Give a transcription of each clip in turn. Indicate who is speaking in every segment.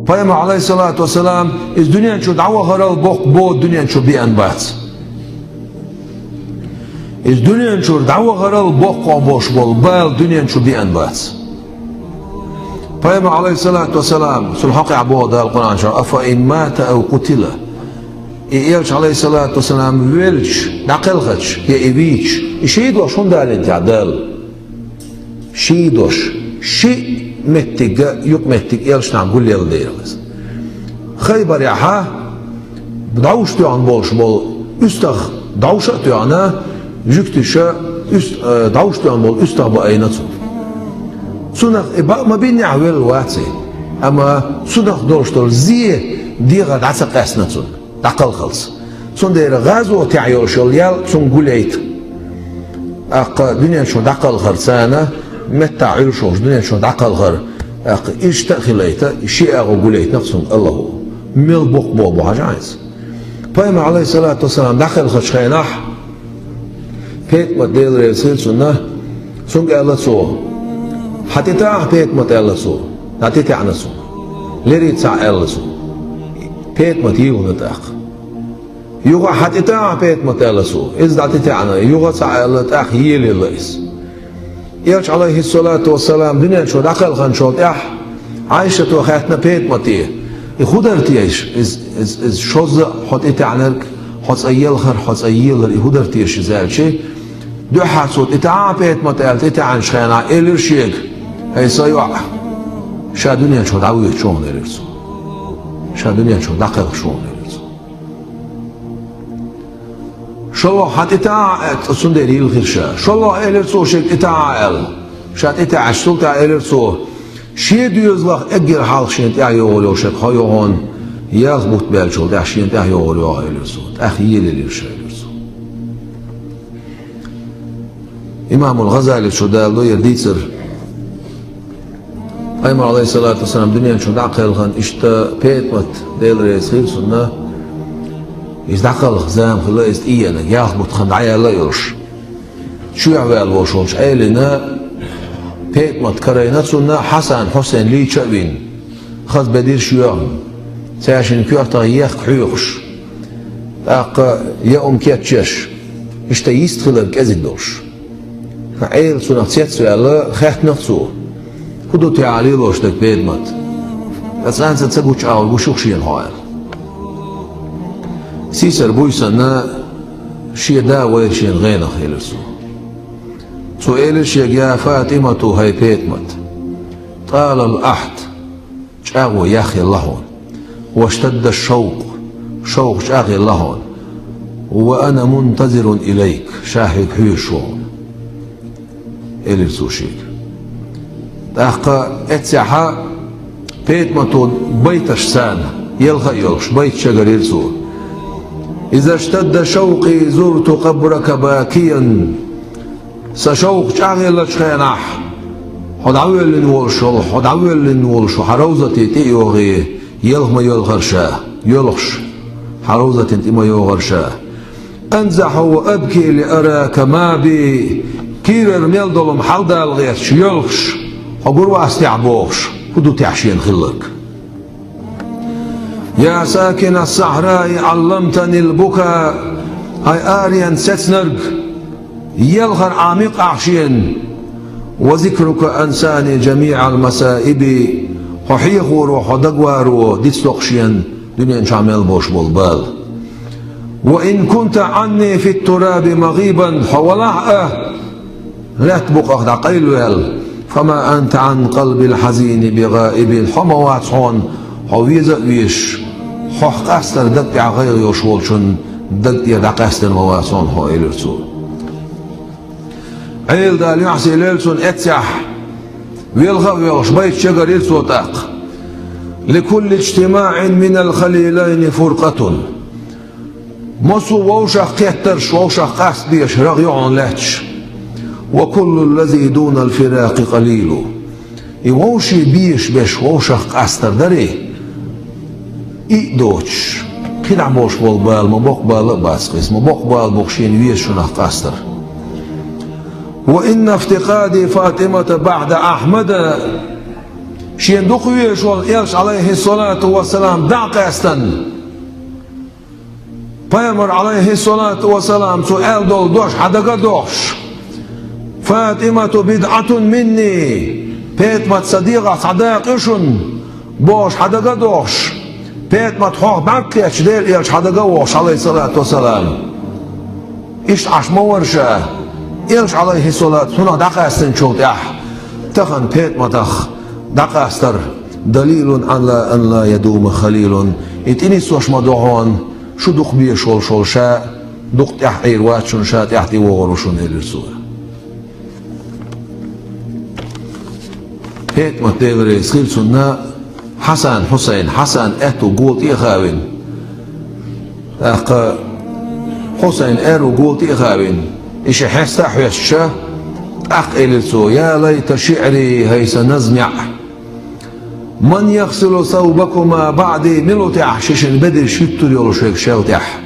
Speaker 1: Peygamber aleyhissalatu vesselam iz dünyanın şu dava haral bok bo dünyanın şu bir anbat. İz dünyanın şu dava haral bok boş bol bal dünyanın şu bir anbat. Peygamber aleyhissalatu vesselam sulhaq abu da Kur'an şu afa in mata ev kutila. İyelç aleyhissalatu vesselam velç naqilğaç ya eviç. İşeydoş hundalin ta'dal. Şeydoş şey mettig yok mettig elç naqul yel deyiriz. Khaybar yaha davş tuyan boş bol üstah davşa tuyana yüktüşe üst davş tuyan bol üstah bu aynatı. Sunak ma bin ya'vel wati ama sunak dorştol ziye diga dasa qasnatun daqal khals. Son der gazo ta'yol shol yal son gulayt. Aq dünya şu daqal kharsana متى عيشوش دنيا شو دعقل غر إيش تأخليته شيء أقوليت نفسهم الله ميل بوق بوب عجائز بيما عليه الصلاة والسلام دخل خشخينح بيت مديل رسول سنة سنق الله سو حتى تاع بيت مت الله سو حتى تاع نسو لري تاع الله سو بيت مت يوم نتاق يوغا حتى تاع بيت مت الله سو إذا حتى تاعنا يوغا تاع الله تاع يلي الله يرجع عليه الصلاة والسلام دنيا شو دخل خان شو تح عايشة وخاتنا بيت متيه يخدرتي إيش إز شوز حط إتعنك حط أيل خر حط أيل يخدرتي إيش زال شيء دو حاسوت إتعا بيت متيل إتعن شخنا إلر شيء هي صيوع شا دنيا شو دعوي شون إلرسو شا دنيا شو دخل شون إلرسو شو حتى تاع صندري الخرشة شو الله إلرسو شيء إتعال شات إتعال سلطة إلرسو شيء ديوزلخ أجر حال شيء تاع يقولوا شيء خيون يغبط بالشو تاع شيء تاع يقولوا إلرسو أخيل الإرشة إلرسو إمام الغزالي شو دالو يرديتر أيمر عليه الصلاة والسلام دنيا شو دعقل خان إشتا بيت مت ديل رئيس خير سنة إذا دخل زام خلا إست إيانا ياخبط خندعيا لا يرش شو يعمل وشوش عيلنا بيت مت كرينا سنة حسن حسين لي شابين خذ بدير شو يعمل ساشين كيرتا ياخ حيوش أق يوم كيتشش إشتا يستخدم كأزيدوش عيل سنة تسيت سؤال خيت نفسه خدو تعالي لوش دك بيت مت بس أنت تسبوش أول وشوشين هايل سيسر بويسنا شي دا ويشين غينا خيلسو سؤال شي يا فاطمة هاي بيتمت طال الأحد شاغو يا أخي اللهون واشتد الشوق شوق شاغي اللهون وأنا منتظر إليك شاهد حيشون إلسو شيك أحقا اتساحا بيتمتو بيتش سانة يلغى يلغش بيت شجر يلسو إذا اشتد شوقي زرت قبرك باكيا سشوق شاغل لشخينح حد عويل نولشو حد عويل نولشو حروزتي تيوغي يلغم يلغرشا يلغش حروزتي تيما يلغرشا أنزح وأبكي لأراك ما بي كيرر ميلدولم حلدا الغيث يلغش حقروا استعبوغش خدو تعشين خلق يا ساكن الصحراء علمتني البكاء هاي آريان ستنرق يلغر عميق أعشين وذكرك أنساني جميع المسائب ححيخور وحدقوارو ديتسوقشين دنيا شامل بوش بالبال وإن كنت عني في التراب مغيبا حولها لا تبقى أخدع قيلوال فما أنت عن قلب الحزين بغائب حموات حون حويزة ويش حق أستر دق غير يشولشن دق يدق أستر مواسون هو إلرسو عيل دال يحسي ليلسون اتسح ويلغى ويغش بيت شجر يلسو تاق لكل اجتماع من الخليلين فرقة مصو ووشخ كترش ووشخ قاس بيش رغيعون لاتش وكل الذي دون الفراق قليل يوشي بيش بيش ووشخ قاستر دري إيدوش كده عموش بالبال مبقبال باسقس مبقبال بوخشين ويش شنخ قاستر وإن افتقادي فاطمة بعد أحمد Şen dokuyor şol Elç aleyhissalatu vesselam daqastan. Peygamber aleyhissalatu vesselam su el dol doş hadaga doş. Fatimatu bid'atun minni. Petmat sadiqa sadaq işun. Boş hadaga doş. Petmat hoq bakkeç der Elç hadaga doş aleyhissalatu vesselam. İşte aşma varşa. Elç aleyhissalatu suna daqastan çoğut yah. Tahan petmataq daqastar. Dalilun an la yaduma khalilun. İtini soşma doğan. Şu duqbiye şol şa. Duq yah irvat şun şa yahti voğuruşun elir suğa. Petmat devre skilsunna Hasan Hüseyin Hasan ehtu gult iğavin. Hüseyin eru gult iğavin. İşe hesta hüyesşa. elir su. Ya layta şi'ri heyse nazmi'. من يغسل ثوبكما بعدي ملوتح شيشن بدر شتر يولشك شوتح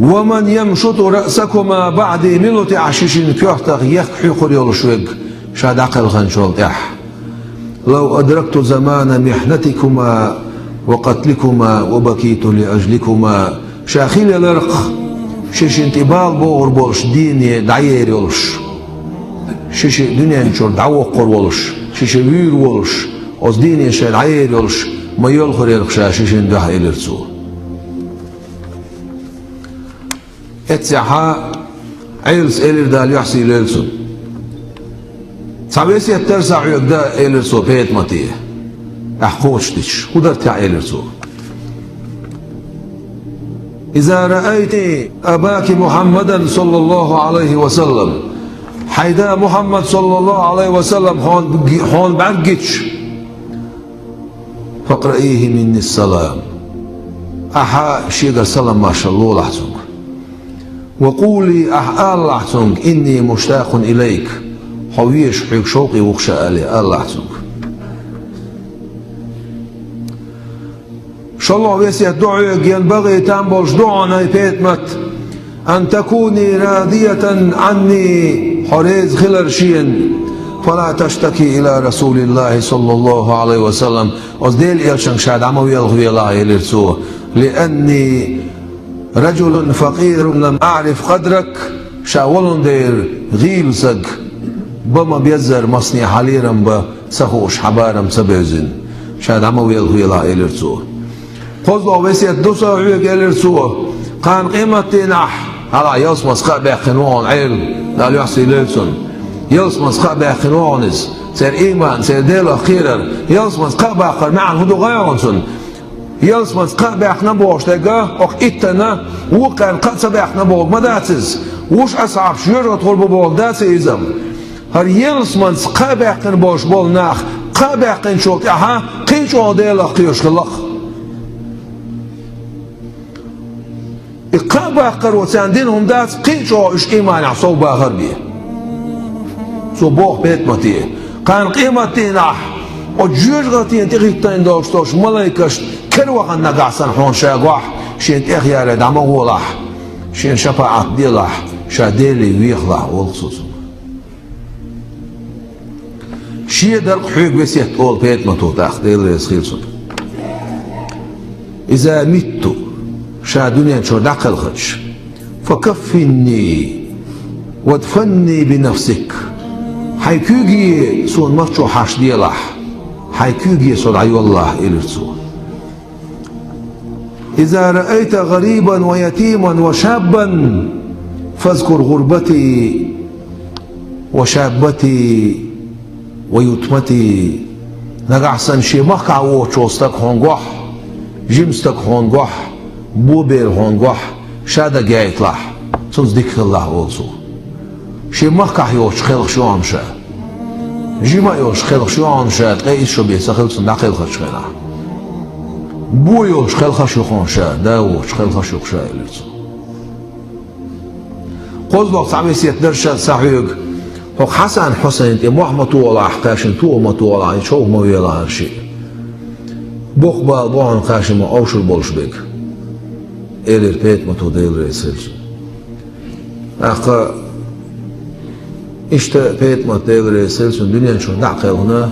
Speaker 1: ومن يمشط رأسكما بعدي ملوتح شيشن كيحتق يحقر يولشك شادق الخنشولتح لو أدركت زمان محنتكما وقتلكما وبكيت لأجلكما شاخيل الرق شيشن تبال بور بولش ديني دعير يولش شيشن دنيا نشور دعوقر ولش شيشه وير ولش از دين شل عير ولش ما يلخر يلخشا شيشن ده إلرسو اتسعها عيلس إلر دال يحسي إلرسو سابيسي الترسع يقدا إلرسو بيت ماتيه أحقوش ديش ودر تاع إلرسو إذا رأيت أباك محمدا صلى الله عليه وسلم حيدا محمد صلى الله عليه وسلم هون بعجتش فاقرئيه مني السلام أحا شيغ السلام ما شاء الله لحظك وقولي أحا لحظك إني مشتاق إليك حويش حيك شوقي وخشى آلي لحظك شاء الله ويسي الدعوة ينبغي تنبولش دعونا يبيتمت أن تكوني راضية عني حريز خلرشين فلا تشتكي إلى رسول الله صلى الله عليه وسلم أصديل إلشان شاد عمو يلغي الله يلرسوه لأني رجل فقير لم أعرف قدرك شاول دير غيلسك بما بيزر مصني حليرم بسخوش حبارم سبيزن شاد عمو يلغي الله يلرسوه قصوا ويسيت دوسا عيق يلرسوه كان قيمتي نح على يلسمس قابع خنوان عيل لا يحصي ليلسون يلسمس قابع خنوانز سير إيمان سير ديل أخيرا يلسمس قابع قرمعن هدو غيرونسون يلسمس قابع خنبوش تلقى أخ إتنا وكان قد سبع خنبوغ مداتز وش أصعب شجرة طلبو بوغ داتز إزم هر يلسمس قابع خنبوش بول ناخ قابع خنشوك أها قيشو ديل أخيوش خلق إقابة قروتان دينهم دات قيشو إش إيمان عصو باخر بيه سو بوخ بيت ماتيه كان قيمتين أح وجيرغتين تغيطين دوشتوش ملايكش كروغن نقعسن حون شاقوح شين تأخيار دعمه ولح شين شفاعت ديلح شاديلي ويخلح والخصوص شي درق حيق بسيت أول بيت ماتو تاخ ديل ريسخيلسون إذا مت شا دنيا شو دقل خدش فكفني وادفني بنفسك حيكوجي سون مرشو حاش ديلح حيكوجي سون عيو الله إلرسو إذا رأيت غريبا ويتيما وشابا فاذكر غربتي وشابتي ويتمتي نقعسن شي مقع وشوستك هونغوح جيمستك هونغوح بوبير هونغوح شادا جايت لح سنز ديك الله أولسو شي مقع يوش خلق شو عمشا جيما يوش خلق شو عمشا تقيس شو بيسا خلق سن داخل خشخنا بو يوش خلق شو خونشا داوش خلق شو خشا إلرسو قوزلوك صعبي سيتدرشا ساحيوك هو حسن حسين محمد طولا حقاشن تو مطولا شو مويلا هالشي بوخبا بوهن قاشن ما أوشر بولشبيك إلير بيت متو ديل ريسيلسو أخا إشتا بيت متو ديل ريسيلسو دنيا شو دعقل هنا